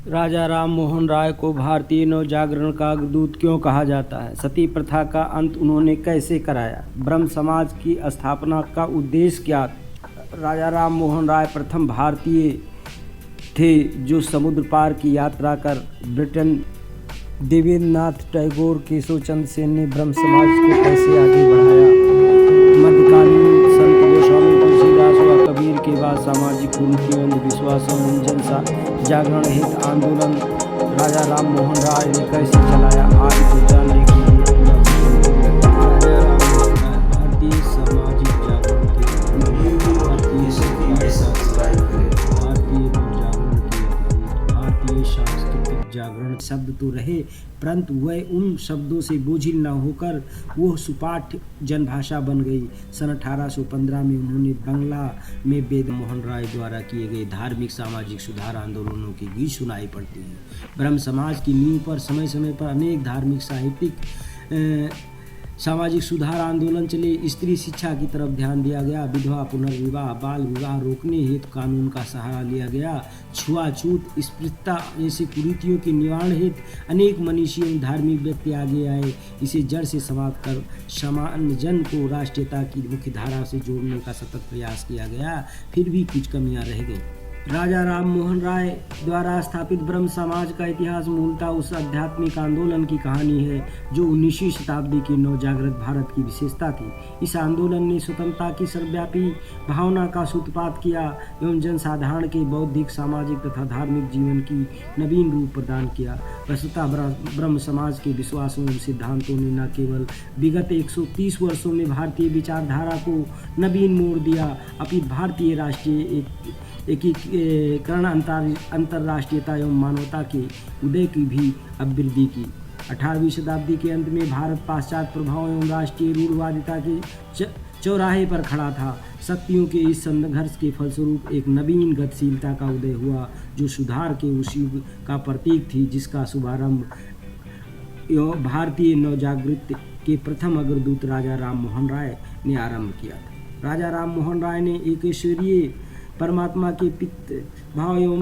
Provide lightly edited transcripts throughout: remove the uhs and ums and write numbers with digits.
राजा राम मोहन राय को भारतीय नवजागरण का अग्रदूत क्यों कहा जाता है? सती प्रथा का अंत उन्होंने कैसे कराया? ब्रह्म समाज की स्थापना का उद्देश्य क्या? राजा राम मोहन राय प्रथम भारतीय थे जो समुद्र पार की यात्रा कर ब्रिटेन। देवेंद्रनाथ टैगोर, केशव चंद्र सेन ने ब्रह्म समाज को कैसे आगे बढ़ाया? मध्यकालीन संत गोस्वामी तुलसीदास व कबीर के बाद सामाजिक कुरीति अंधविश्वासों जन जागरण हित आंदोलन राजा राम मोहन राय ने कैसे चलाया? आज को जानने के लिए भारतीय सामाजिक जागरण के भारतीय सांस्कृतिक जागरण शब्द तो रहे, परंतु वह उन शब्दों से बोझिल न होकर वो सुपाठ जनभाषा बन गई। सन 1815 में उन्होंने बंगला में वेद मोहन राय द्वारा किए गए धार्मिक सामाजिक सुधार आंदोलनों के गीत सुनाई पड़ते हैं। ब्रह्म समाज की नींव पर समय समय पर अनेक धार्मिक साहित्यिक सामाजिक सुधार आंदोलन चले। स्त्री शिक्षा की तरफ ध्यान दिया गया, विधवा पुनर्विवाह, बाल विवाह रोकने हेतु कानून का सहारा लिया गया, छुआछूत, अस्पृश्यता ऐसी कुरीतियों के निवारण हेतु अनेक मनीषी एवं धार्मिक व्यक्ति आगे आए। इसे जड़ से समाप्त कर सामान्य जन को राष्ट्रीयता की मुख्य धारा से जोड़ने का सतत प्रयास किया गया, फिर भी कुछ कमियां रह गई। राजा राम मोहन राय द्वारा स्थापित ब्रह्म समाज का इतिहास मूलतः उस आध्यात्मिक आंदोलन की कहानी है जो 19वीं शताब्दी के नवजागृत भारत की विशेषता थी। इस आंदोलन ने स्वतंत्रता की सर्वव्यापी भावना का सूत्रपात किया एवं जनसाधारण के बौद्धिक, सामाजिक तथा धार्मिक जीवन की नवीन रूप प्रदान किया। वस्तुतः ब्रह्म समाज के विश्वासों एवं सिद्धांतों ने न केवल विगत 130 वर्षों में भारतीय विचारधारा को नवीन मोड़ दिया, अपितु भारतीय राष्ट्रीय एकीकरण, अंतर्राष्ट्रीयता एवं मानवता के उदय की भी अभिवृद्धि की। 18वीं शताब्दी के अंत में भारत पाश्चात्य प्रभाव एवं राष्ट्रीय रूढ़वादिता के चौराहे पर खड़ा था। शक्तियों के इस संघर्ष के फलस्वरूप एक नवीन गतिशीलता का उदय हुआ जो सुधार के उस युग का प्रतीक थी जिसका शुभारंभ भारतीय नवजागृति के प्रथम अग्रदूत राजा राम मोहन राय ने आरंभ किया था। राजा राम मोहन राय ने एक ईश्वरीय परमात्मा के पितृ भाव एवं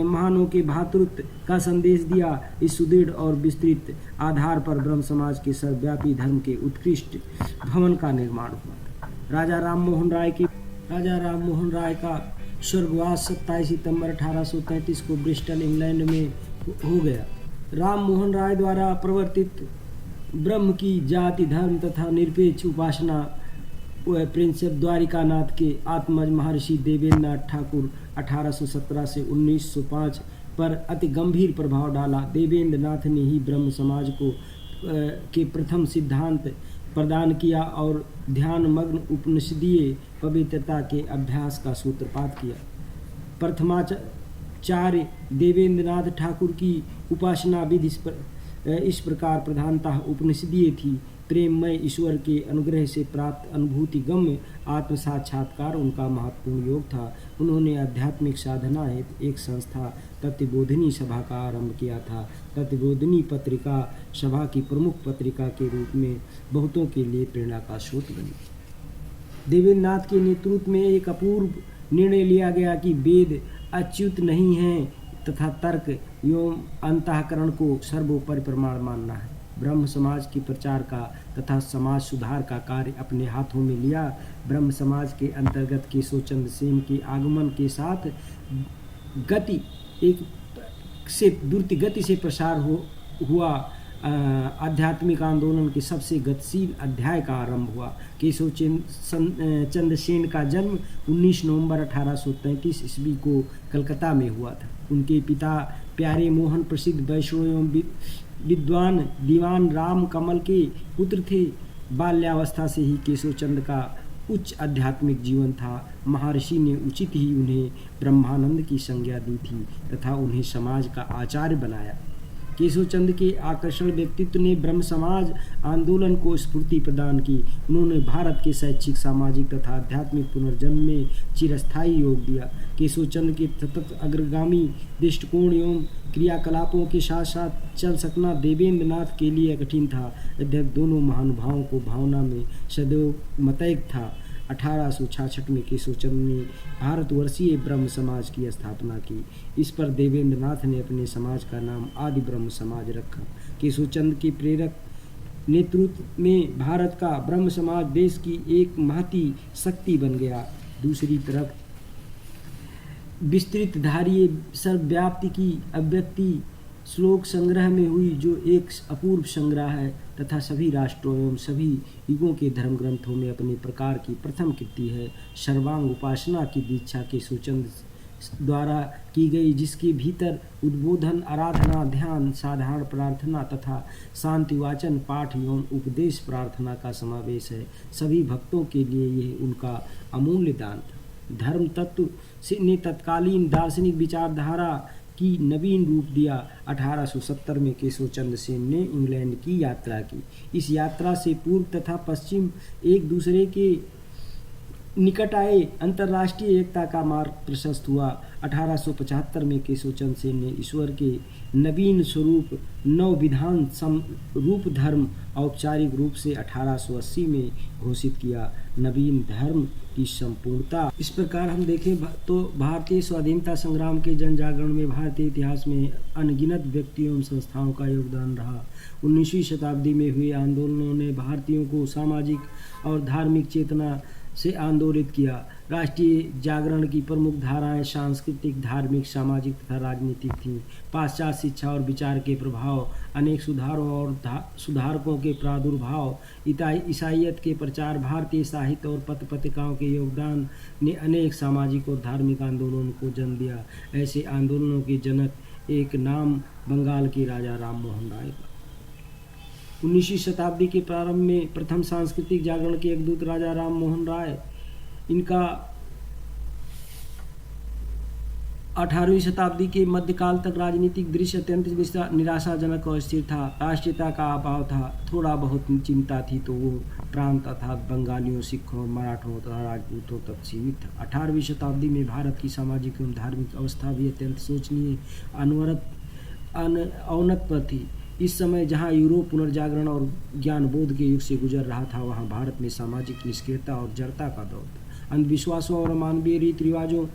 महानों के भातृत्व का संदेश दिया। इस सुदृढ़ और विस्तृत आधार पर ब्रह्म समाज के सर्वव्यापी धर्म के उत्कृष्ट भवन का निर्माण हुआ। राजा राम मोहन राय का स्वर्गवास 27 सितंबर 1833 को ब्रिस्टल, इंग्लैंड में हो गया। राम मोहन राय द्वारा प्रवर्तित ब्रह्म की जाति, धर्म तथा निरपेक्ष उपासना प्रिंसेप द्वारिकानाथ के आत्मज महर्षि देवेंद्रनाथ ठाकुर 1817 से 1905 पर अति गंभीर प्रभाव डाला। देवेंद्रनाथ ने ही ब्रह्म समाज को के प्रथम सिद्धांत प्रदान किया और ध्यान मग्न उपनिषदीय पवित्रता के अभ्यास का सूत्रपात किया। प्रथमाचार्य देवेंद्रनाथ ठाकुर की उपासना विधि इस प्रकार प्रधानतः उपनिषदीय थी। प्रेममय ईश्वर के अनुग्रह से प्राप्त अनुभूति गम्य आत्म साक्षात्कार उनका महत्वपूर्ण योग था। उन्होंने आध्यात्मिक साधना हेतु एक संस्था तत्वबोधिनी सभा का आरंभ किया था। तत्वबोधिनी पत्रिका सभा की प्रमुख पत्रिका के रूप में बहुतों के लिए प्रेरणा का स्रोत बनी। देवेंद्रनाथ के नेतृत्व में एक अपूर्व निर्णय लिया गया कि वेद अच्युत नहीं है तथा तर्क एवं अंतःकरण को सर्वोपरि प्रमाण मानना है। ब्रह्म समाज के प्रचार का तथा समाज सुधार का कार्य अपने हाथों में लिया। ब्रह्म समाज के अंतर्गत केशव चंद्र सेन के आगमन के साथ द्रुत गति से प्रसार हुआ आध्यात्मिक आंदोलन के सबसे गतिशील अध्याय का आरंभ हुआ। केशव चंद्र सेन का जन्म 19 नवंबर 1833 ईस्वी को कलकत्ता में हुआ था। उनके पिता प्यारे मोहन प्रसिद्ध वैष्णव एवं विद्वान दीवान राम कमल के पुत्र थे। बाल्यावस्था से ही केशव चंद्र का उच्च आध्यात्मिक जीवन था। महर्षि ने उचित ही उन्हें ब्रह्मानंद की संज्ञा दी थी तथा उन्हें समाज का आचार्य बनाया। केशव चंद्र के आकर्षण व्यक्तित्व ने ब्रह्म समाज आंदोलन को स्फूर्ति प्रदान की। उन्होंने भारत के शैक्षिक, सामाजिक तथा आध्यात्मिक पुनर्जन्म में चिरस्थायी योग दिया। केशव चंद्र के सतत अग्रगामी दृष्टिकोण एवं क्रियाकलापों के साथ साथ चल सकना देवेंद्रनाथ के लिए कठिन था। अध्यक्ष दोनों महानुभावों को भावना में सदैव मतैक था। 1866 में केशवचंद्र ने भारतवर्षीय ब्रह्म समाज की स्थापना की। इस पर देवेंद्र नाथ ने अपने समाज का नाम आदि ब्रह्म समाज रखा। केशवचंद्र के प्रेरक नेतृत्व में भारत का ब्रह्म समाज देश की एक महती शक्ति बन गया। दूसरी तरफ विस्तृत धारीय सर्वव्याप्ति की अभिव्यक्ति श्लोक संग्रह में हुई, जो एक अपूर्व संग्रह है तथा सभी राष्ट्रों एवं सभी युगों के धर्म ग्रंथों में अपने प्रकार की प्रथम कृति है। सर्वांग उपासना की दीक्षा केशवचंद्र द्वारा की गई, जिसके भीतर उद्बोधन, आराधना, ध्यान, साधारण प्रार्थना तथा शांति वाचन, पाठ एवं उपदेश प्रार्थना का समावेश है। सभी भक्तों के लिए यह उनका अमूल्य दान था। धर्म तत्व ने तत्कालीन दार्शनिक विचारधारा की नवीन रूप दिया। 1870 में केशवचंद्र सेन ने इंग्लैंड की यात्रा की। इस यात्रा से पूर्व तथा पश्चिम एक दूसरे के निकट आए, अंतर्राष्ट्रीय एकता का मार्ग प्रशस्त हुआ। 1875 में केशवचंद्र सेन ने ईश्वर के नवीन स्वरूप नव विधान रूप धर्म औपचारिक रूप से 1880 में घोषित किया। नवीन धर्म की संपूर्णता। इस प्रकार हम देखें तो भारतीय स्वाधीनता संग्राम के जन जागरण में भारतीय इतिहास में अनगिनत व्यक्तियों एवं संस्थाओं का योगदान रहा। 19वीं शताब्दी में हुए आंदोलनों ने भारतीयों को सामाजिक और धार्मिक चेतना से आंदोलित किया। राष्ट्रीय जागरण की प्रमुख धाराएं सांस्कृतिक, धार्मिक, सामाजिक तथा राजनीतिक थीं। पाश्चात्य शिक्षा और विचार के प्रभाव, अनेक सुधारों और सुधारकों के प्रादुर्भाव, ईसाईयत के प्रचार, भारतीय साहित्य और पत्र पत्रिकाओं के योगदान ने अनेक सामाजिक और धार्मिक आंदोलनों को जन्म दिया। ऐसे आंदोलनों के जनक एक नाम बंगाल के राजा राम मोहन राय का। 19वीं शताब्दी के प्रारंभ में प्रथम सांस्कृतिक जागरण के एक दूत राजा राम मोहन राय, इनका 18वीं शताब्दी के मध्यकाल तक राजनीतिक दृश्य अत्यंत निराशाजनक और स्थिर था। राष्ट्रीयता का अभाव था, थोड़ा बहुत चिंता थी तो वो प्रांत अर्थात बंगालियों, सिखों, मराठों तथा राजपूतों तक सीमित था। 18वीं शताब्दी में भारत की सामाजिक एवं धार्मिक अवस्था भी अत्यंत शोचनीय अवनत पर थी। इस समय जहां यूरोप पुनर्जागरण और ज्ञान बोध के युग से गुजर रहा था, वहां भारत में सामाजिक निष्क्रियता और जड़ता का दौर था। अंधविश्वासों और मानवीय रीति रिवाजों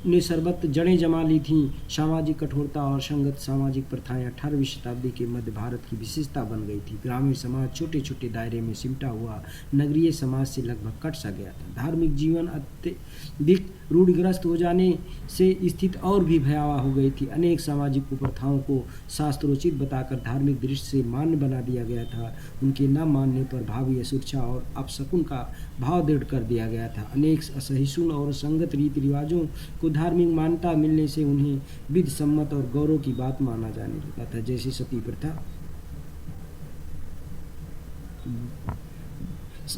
ने सर्वत्र जड़ें जमा ली थीं। सामाजिक कठोरता और संगत सामाजिक प्रथाएं 18वीं शताब्दी के मध्य भारत की विशेषता बन गई थी। ग्रामीण समाज छोटे छोटे दायरे में सिमटा हुआ नगरीय समाज से लगभग कट सा गया था। धार्मिक जीवन अत्यधिक रूढ़िग्रस्त हो जाने से स्थिति और भी भयावह हो गई थी। अनेक सामाजिक कुप्रथाओं को शास्त्रोचित बताकर धार्मिक दृष्टि से मान्य बना दिया गया था। उनके न मानने पर भावी असुरक्षा और अपशकुन का भाव दृढ़ कर दिया गया था। अनेक असहिष्णु और संगत रीति रिवाजों को धार्मिक मान्यता मिलने से उन्हें विधि सम्मत और गौरव की बात माना जाने लगा था, जैसे सती प्रथा।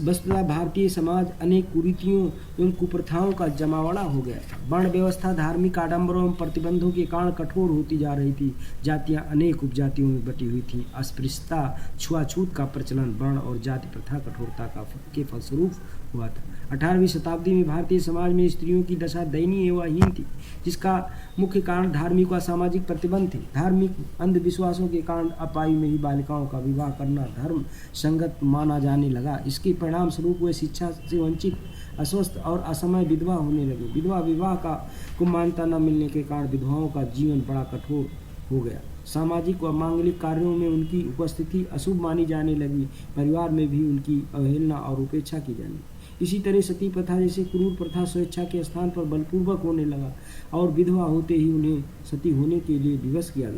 वस्तुतः भारतीय समाज अनेक कुरीतियों एवं कुप्रथाओं का जमावड़ा हो गया था। वर्ण व्यवस्था धार्मिक आडंबरों एवं प्रतिबंधों के कारण कठोर होती जा रही थी। जातियां अनेक उपजातियों में बटी हुई थीं। अस्पृश्यता, छुआछूत का प्रचलन वर्ण और जाति प्रथा कठोरता के फलस्वरूप हुआ था। 18वीं शताब्दी में भारतीय समाज में स्त्रियों की दशा दयनीय एवं हीन थी, जिसका मुख्य कारण धार्मिक व सामाजिक प्रतिबंध थे। धार्मिक अंधविश्वासों के कारण अपायु में ही बालिकाओं का विवाह करना धर्म संगत माना जाने लगा। इसके परिणाम स्वरूप वे शिक्षा से वंचित, अस्वस्थ और असमय विधवा होने लगे। विधवा विवाह को मान्यता न मिलने के कारण विधवाओं का जीवन बड़ा कठोर हो गया। सामाजिक व मांगलिक कार्यों में उनकी उपस्थिति अशुभ मानी जाने लगी। परिवार में भी उनकी अवहेलना और उपेक्षा की जाने लगी। इसी तरह सती प्रथा जैसे क्रूर प्रथा स्वेच्छा के स्थान पर बलपूर्वक होने लगा और विधवा होते ही उन्हें सती होने के लिए विवश किया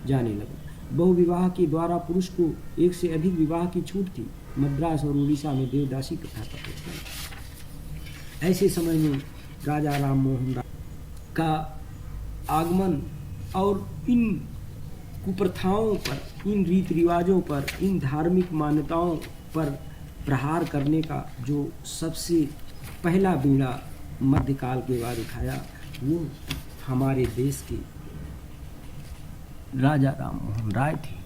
जाने लगा। बहुविवाह के द्वारा पुरुष को एक से अधिक विवाह की छूट थी। मद्रास और उड़ीसा में देवदासी प्रथा का प्रचलन। ऐसे समय में राजा राम मोहन राय का आगमन और इन कुप्रथाओं पर, इन रीति रिवाजों पर, इन धार्मिक मान्यताओं पर प्रहार करने का जो सबसे पहला बीड़ा मध्यकाल के बाद उठाया, वो हमारे देश के राजा राम मोहन राय थे।